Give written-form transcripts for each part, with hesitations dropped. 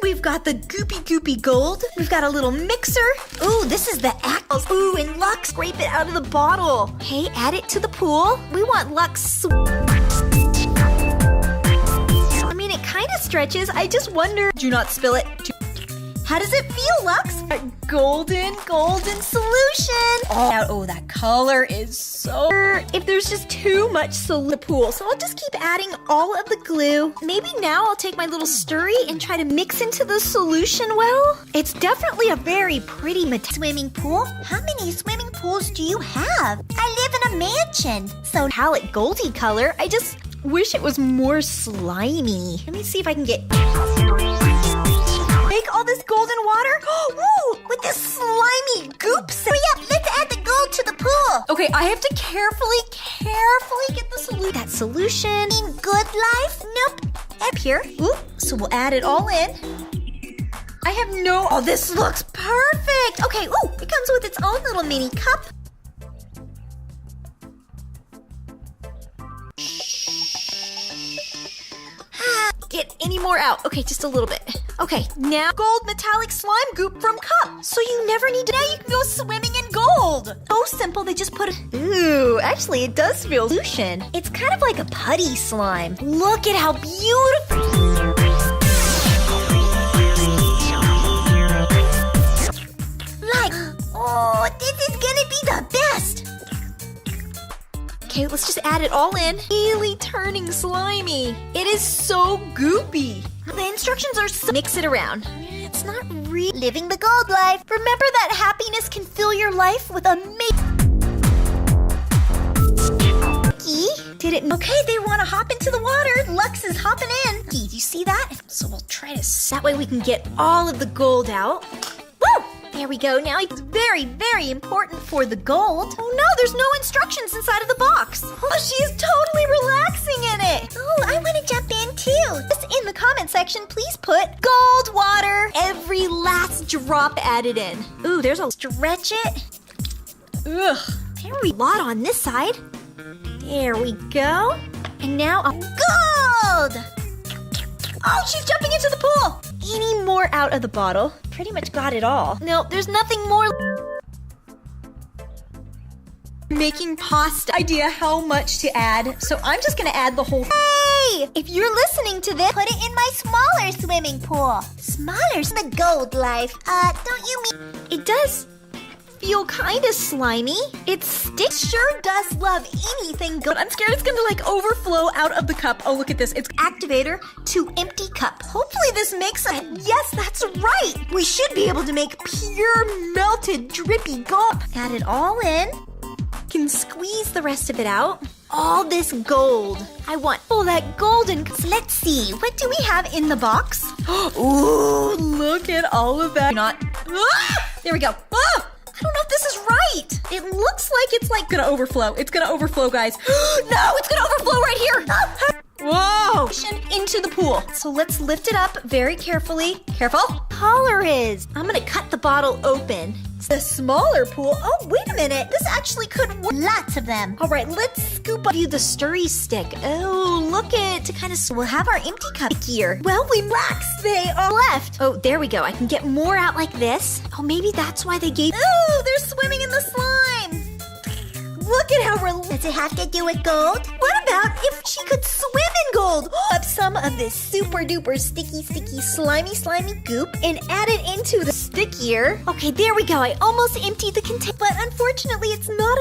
we've got the goopy gold. We've got a little mixer. Ooh, this is the Ackles. Ooh, and Lux, scrape it out of the bottle. Okay, add it to the pool. We want Lux. I mean, it kind of stretches. I just wonder. Do not spill it. How does it feel, Lux? Golden solution. Oh, that color is so... If there's just too much in the pool, so I'll just keep adding all of the glue. Maybe now I'll take my little stirry and try to mix into the solution well. It's definitely a very pretty swimming pool. How many swimming pools do you have? I live in a mansion. So palette goldy color, I just wish it was more slimy. Let me see if I can get... Make all this golden water? Ooh, with this slimy goop. Hurry up, let's add the gold to the pool. Okay, I have to carefully get the solution. That solution. In good life? Nope. Up here. Ooh, so we'll add it all in. I have no... Oh, this looks perfect. Okay, ooh, it comes with its own little mini cup. Get any more out. Okay, just a little bit. Okay, now gold metallic slime goop from cup. So you never need to, now you can go swimming in gold. So simple, they just put a... Ooh, actually it does feel solution. It's kind of like a putty slime. Look at how beautiful. Like, oh, this is gonna be the best. Okay, let's just add it all in. Really turning slimy. It is so goopy. The instructions are so... Mix it around. It's not really living the gold life. Remember that happiness can fill your life with amazing... Did it... Okay, they want to hop into the water. Lux is hopping in. Do you see that? So we'll try to... That way we can get all of the gold out. Woo! There we go. Now it's very important for the gold. Oh no, there's no instructions inside of the box. Oh, she's totally relaxing in it. Oh, I want to jump in too. Just in the comment section, please put gold water. Every last drop added in. Ooh, there's a stretch it. Ugh. There we go. A lot on this side. There we go. And now gold. Oh, she's jumping into the pool. Any more out of the bottle? Pretty much got it all. No, there's nothing more. Making pasta. Idea how much to add. So I'm just gonna add the whole. Hey! If you're listening to this, put it in my smaller swimming pool. Smaller? The gold life. Don't you mean? It does feel kind of slimy. It sure does love anything good. I'm scared it's gonna like overflow out of the cup. Oh, look at this. It's activator to empty cup. Hopefully this makes it. Yes, that's right. We should be able to make pure melted drippy gold. Add it all in. Can squeeze the rest of it out. All this gold. I want all that golden. Let's see. What do we have in the box? Ooh, look at all of that. Not. Ah! There we go. Ah! I don't know if this is right. It looks like it's like gonna overflow. It's gonna overflow, guys. No, it's gonna overflow right here. Whoa! Into the pool. So let's lift it up very carefully. Careful. Color is. I'm gonna cut the bottle open. It's the smaller pool. Oh, wait a minute. This actually could work. Lots of them. All right, let's scoop up you the stirry stick. Oh, look at to kind of. We'll have our empty cup here. Well, we max. They are left. Oh, there we go. I can get more out like this. Oh, maybe that's why they gave. Oh, they're swimming in the slime. Look at how Does it have to do with gold? What about if she could swim in gold? Up some of this super duper sticky slimy goop and add it into the stickier. Okay, there we go. I almost emptied the container, but unfortunately it's not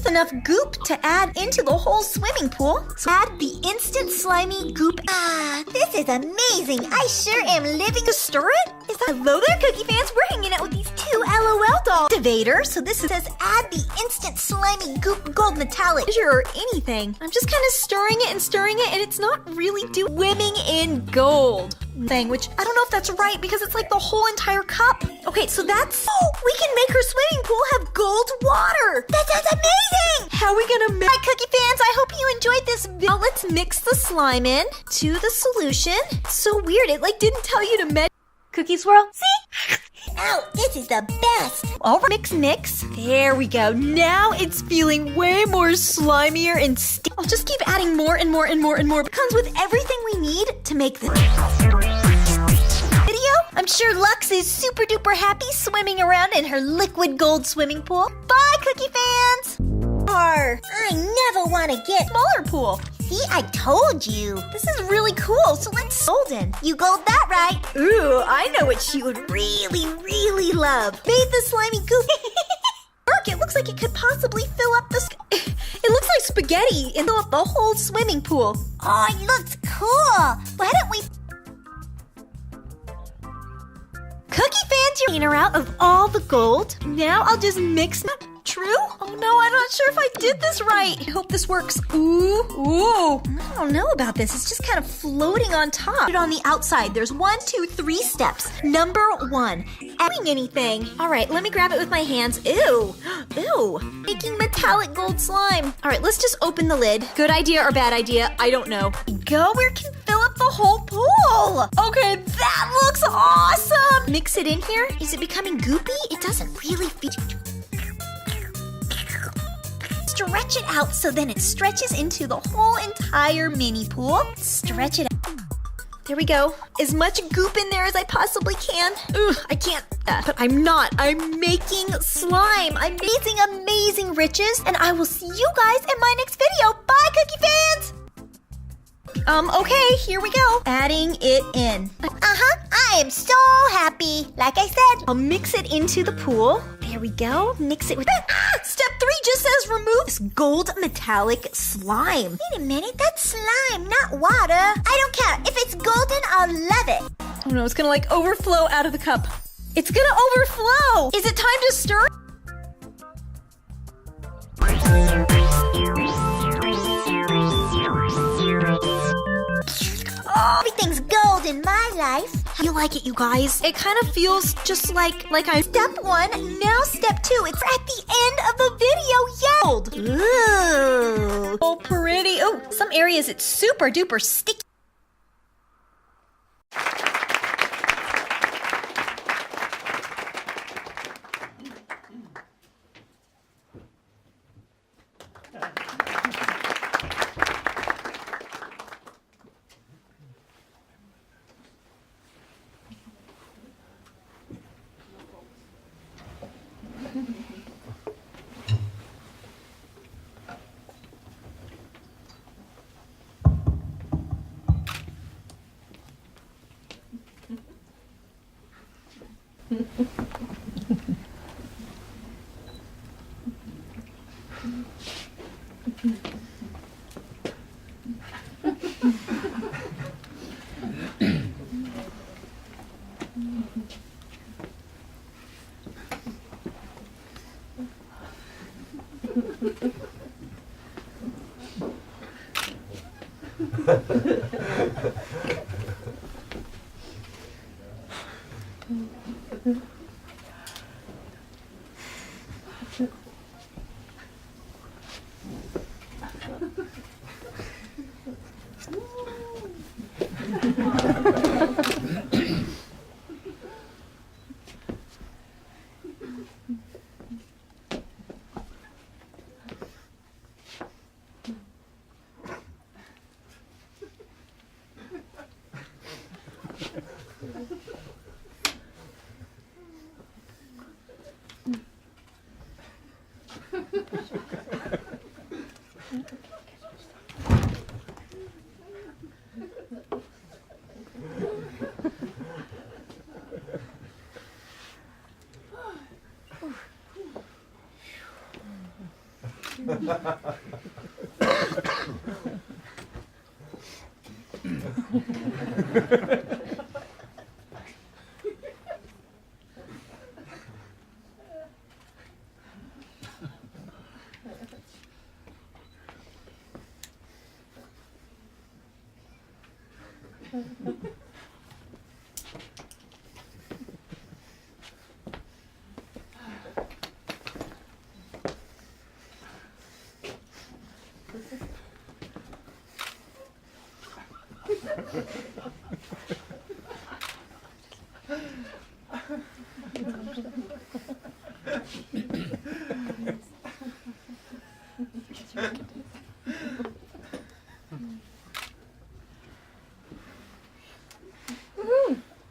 enough goop to add into the whole swimming pool. So add the instant slimy goop. Ah, this is amazing. I sure am living to stir it. Hello there, Cookie fans. We're hanging out with these two LOL dolls. Activator. So this says add the instant slimy goop gold metallic or anything. I'm just kind of stirring it, and it's not really swimming in gold thing, which I don't know if that's right because it's like the whole entire cup. Okay, so that's we can make her swimming pool have gold water. That sounds amazing. How are we gonna make? Hi, Cookie fans. I hope you enjoyed this video. Now let's mix the slime in to the solution. So weird. It like didn't tell you to measure. Cookie swirl. See? Oh, this is the best. All right, mix. There we go. Now it's feeling way more slimier and sticky. I'll just keep adding more and more. It comes with everything we need to make this video. I'm sure Lux is super duper happy swimming around in her liquid gold swimming pool. Bye, Cookie fans! I never want to get smaller pool. See, I told you. This is really cool, so let's golden. You gold that right. Ooh, I know what she would really, really love. Bathe the slimy goop. Look, it looks like it could possibly fill up the... It looks like spaghetti and fill up the whole swimming pool. Oh, it looks cool. Why don't we... Cookie fans, you're in or out of all the gold. Now I'll just mix them. True? Oh no, I'm not sure if I did this right. I hope this works. Ooh. I don't know about this. It's just kind of floating on top. Put it on the outside. There's 1, 2, 3 steps. Number 1, adding anything. All right, let me grab it with my hands. Ew. Making metallic gold slime. All right, let's just open the lid. Good idea or bad idea? I don't know. Go where it can fill up the whole pool. Okay, that looks awesome. Mix it in here. Is it becoming goopy? It doesn't really feel... Stretch it out so then it stretches into the whole entire mini pool. Stretch it out. There we go. As much goop in there as I possibly can. Ugh, I can't. But I'm not. I'm making slime. I'm making amazing riches. And I will see you guys in my next video. Bye, Cookie fans! Okay, here we go. Adding it in. I am so happy. Like I said, I'll mix it into the pool. There we go. Mix it with... Step 3 just says remove this gold metallic slime. Wait a minute, that's slime, not water. I don't care. If it's golden, I'll love it. Oh no, it's gonna like overflow out of the cup. It's gonna overflow. Is it time to stir? Oh, everything's gold in my life. How do you like it, you guys? It kind of feels just like I... Step 1, now step 2. It's at the end of the video. Gold. Ooh. Oh, pretty. Oh, some areas it's super duper sticky.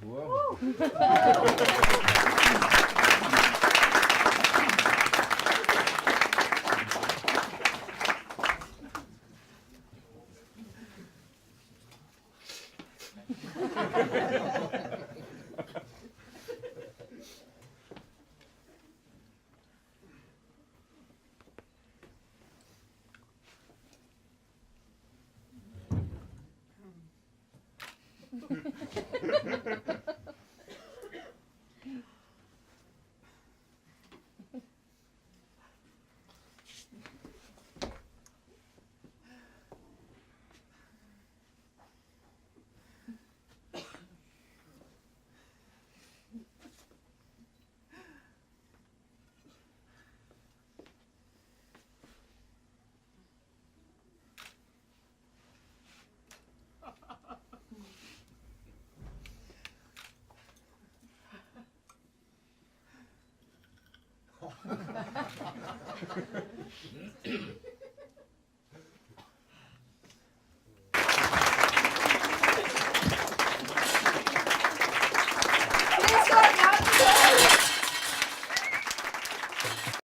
Whoa.